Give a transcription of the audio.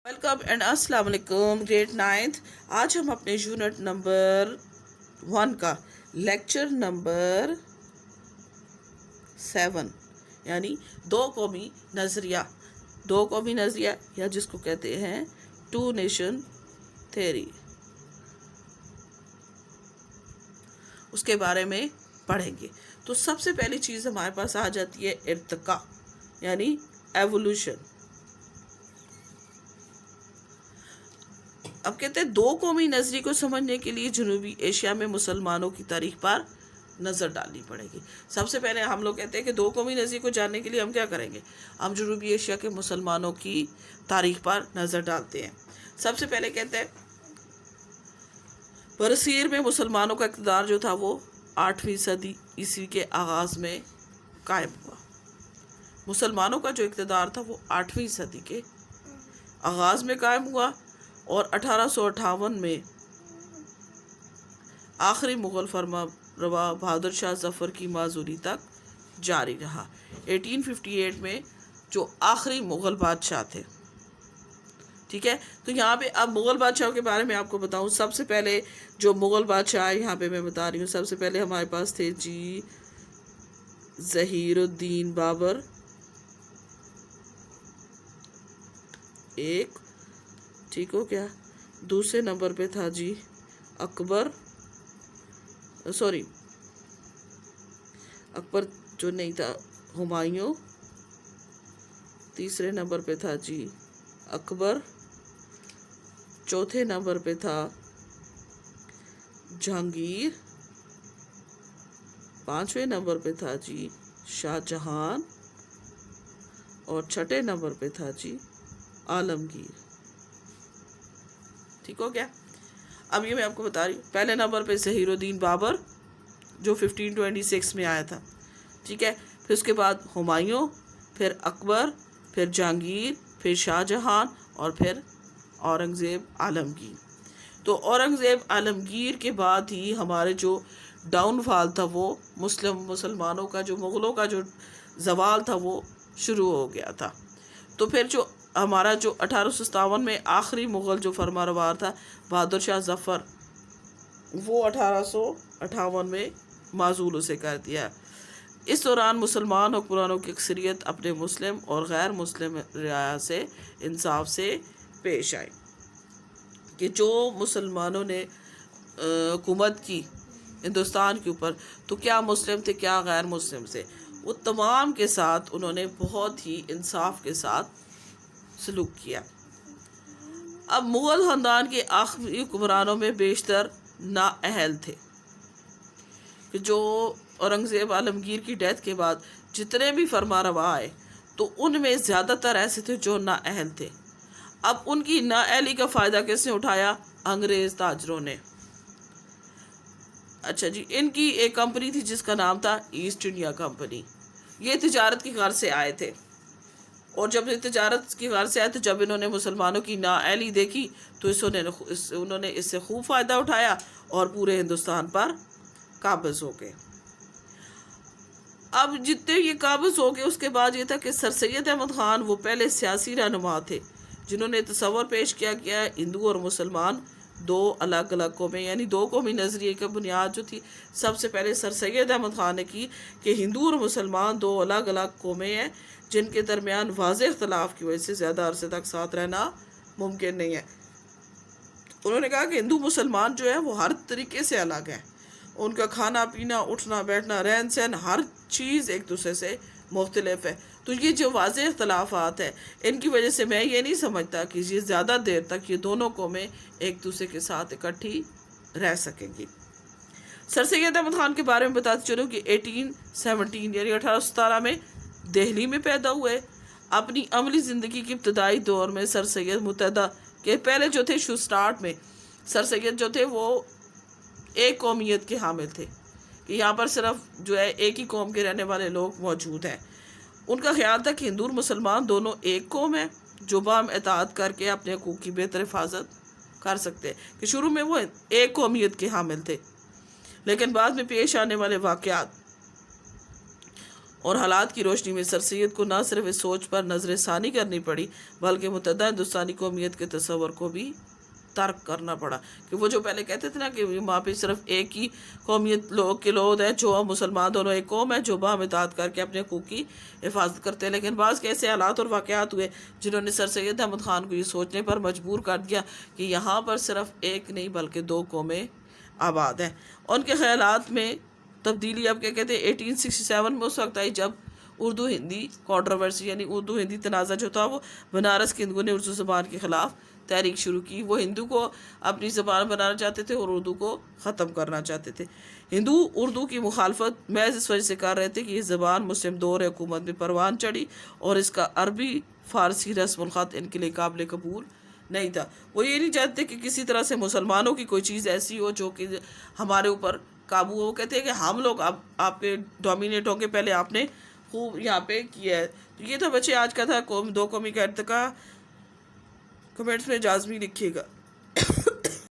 Welcome and अस्सलाम वालेकुम grade 9th। आज हम अपने यूनिट नंबर 1 का लेक्चर नंबर 7 यानी दो कौमी नज़रिया या जिसको कहते हैं टू नेशन थ्योरी, उसके बारे में पढ़ेंगे। तो सबसे पहली चीज़ हमारे पास आ जाती है इर्तिका यानी एवोल्यूशन। अब कहते हैं दो कौमी नज़रिए को समझने के लिए जनूबी एशिया में मुसलमानों की तारीख पर नज़र डालनी पड़ेगी। सबसे पहले हम लोग कहते हैं कि दो कौमी नज़रिए को जानने के लिए हम क्या करेंगे, हम जनूबी एशिया के मुसलमानों की तारीख पर नज़र डालते हैं। सबसे पहले कहते हैं बरसीर में मुसलमानों का इक़्तिदार जो था वो 8वीं सदी ईस्वी के आगाज़ में कायम हुआ। मुसलमानों का जो इक़्तिदार था वो 8वीं सदी के आगाज़ में कायम हुआ और 1858 में आखिरी मुग़ल फरमारवा बहादुर शाह ज़फ़र की माजूरी तक जारी रहा। 1858 में जो आखिरी मुग़ल बादशाह थे, ठीक है। तो यहाँ पे अब मुग़ल बादशाहों के बारे में आपको बताऊँ। सबसे पहले जो मुग़ल बादशाह यहाँ पे मैं बता रही हूँ, सबसे पहले हमारे पास थे जी ज़हीरुद्दीन बाबर, एक, ठीक हो क्या। दूसरे नंबर पे था जी अकबर जो नहीं था हुमायूं। तीसरे नंबर पे था जी अकबर। चौथे नंबर पे था जहांगीर। पांचवें नंबर पे था जी शाहजहां और छठे नंबर पे था जी आलमगीर। ठीक हो गया। अब ये मैं आपको बता रही हूँ, पहले नंबर पे ज़हीरुद्दीन बाबर जो 1526 में आया था, ठीक है। फिर उसके बाद हुमायूं, फिर अकबर, फिर जहांगीर, फिर शाहजहां और फिर औरंगज़ेब आलमगीर। तो औरंगज़ेब आलमगीर के बाद ही हमारे जो डाउनफॉल था वो मुसलमानों का जो मुग़लों का जो ज़वाल था वो शुरू हो गया था। तो फिर जो हमारा जो 1857 में आखिरी मुग़ल जो फरमारवार था बहादुर शाह ज़फ़र, वो 1858 में माज़ूल उसे कर दिया। इस दौरान मुसलमान हुक्मरानों की अक्सरियत अपने मुस्लिम और गैर मुस्लिम रियाया से इंसाफ से पेश आई कि जो मुसलमानों ने हुकूमत की हिंदुस्तान के ऊपर, तो क्या मुस्लिम थे क्या गैर मुस्लिम से, वो तमाम के साथ उन्होंने बहुत ही इंसाफ के साथ सलूक किया। अब मुग़ल ख़ानदान के आखिरी हुक्मरानों में बेशतर नाअहल थे कि जो औरंगज़ेब आलमगीर की डेथ के बाद जितने भी फरमारवा आए तो उनमें ज़्यादातर ऐसे थे जो नाअहल थे। अब उनकी नाअहली का फ़ायदा किसने उठाया, अंग्रेज़ ताजरों ने। अच्छा जी, इनकी एक कंपनी थी जिसका नाम था ईस्ट इंडिया कंपनी। ये तिजारत की गर्ज से आए थे और जब ये तिजारत की गर्ज से आए तो जब इन्होंने मुसलमानों की नाअहली देखी तो उन्होंने इससे खूब फ़ायदा उठाया और पूरे हिंदुस्तान पर काबिज़ हो गए। अब जितने ये काबिज़ हो गए उसके बाद ये था कि सर सैयद अहमद ख़ान वो पहले सियासी रहनुमा थे जिन्होंने तसव्वुर पेश किया गया हिंदू और मुसलमान दो अलग अलग कौमें यानी दो कौमी नज़रिए की बुनियाद जो थी सबसे पहले सर सैयद अहमद ख़ान ने की कि हिंदू और मुसलमान दो अलग अलग कौमें हैं जिनके दरमियान वाज़ेह इख्तलाफ की वजह से ज़्यादा अरसे तक साथ रहना मुमकिन नहीं है। उन्होंने कहा कि हिंदू मुसलमान जो है वो हर तरीके से अलग हैं, उनका खाना पीना उठना बैठना रहन सहन हर चीज़ एक दूसरे से मुख्तलिफ है। तो ये जो वाज़ेह इख्तलाफात है इनकी वजह से मैं ये नहीं समझता कि ये ज़्यादा देर तक ये दोनों कौमें एक दूसरे के साथ इकट्ठी रह सकेंगी। सर सैयद अहमद ख़ान के बारे में बताते चलो कि 1817 यानी 1817 में दिल्ली में पैदा हुए। अपनी अमली ज़िंदगी की इब्तदाई दौर में सर सैयद मुत्तहदा के पहले जो थे स्टार्ट में सर सैयद जो थे वो एक कौमियत के हामिल थे कि यहाँ पर सिर्फ जो है एक ही कौम के रहने वाले लोग मौजूद हैं। उनका ख्याल था कि हिंदू और मुसलमान दोनों एक कौम है जो बाम इताअत करके अपने हकूक़ की बेहतर हिफाजत कर सकते हैं। कि शुरू में वो एक कौमियत के हामिल थे लेकिन बाद में पेश आने वाले वाक़यात اور حالات کی روشنی میں سر سید کو نہ صرف اس سوچ پر نظر ثانی کرنی پڑی بلکہ متحدہ ہندوستانی قومیت کے تصور کو بھی ترک کرنا پڑا، کہ وہ جو پہلے کہتے تھے نا کہ وہاں پہ صرف ایک ہی قومیت لوگ ہیں، جو مسلمان دونوں ایک قوم ہے جو باہم اطاعت کر کے اپنے حقوق کی حفاظت کرتے ہیں، لیکن بعض ایسے حالات اور واقعات ہوئے جنہوں نے سر سید احمد خان کو یہ سوچنے پر مجبور کر دیا کہ یہاں پر صرف ایک نہیں بلکہ 2 قومیں آباد ہیں۔ ان کے خیالات میں تبدیلی اب کیا کہتے ہیں 1867 میں اس وقت آئی جب اردو ہندی کانٹروورسی یعنی اردو ہندی تنازع جو تھا وہ بنارس کے ہندوؤں نے اردو زبان کے خلاف تحریک شروع کی۔ وہ ہندو کو اپنی زبان بنانا چاہتے تھے اور اردو کو ختم کرنا چاہتے تھے۔ ہندو اردو کی مخالفت محض اس وجہ سے کر رہے تھے کہ یہ زبان مسلم دور حکومت میں پروان چڑھی اور اس کا عربی فارسی رسم الخط ان کے لیے قابل قبول نہیں تھا۔ وہ یہ نہیں چاہتے کہ کسی طرح سے مسلمانوں کی کوئی چیز ایسی ہو جو کہ ہمارے اوپر قابو ہو۔ وہ کہتے ہیں کہ ہم لوگ اب آپ کے ڈومینیٹ ہوں گے، پہلے آپ نے خوب یہاں پہ کیا ہے۔ تو یہ تو بچے آج کا تھا 2 قومی کا ارتقا۔ کمنٹس میں لازمی لکھیے گا۔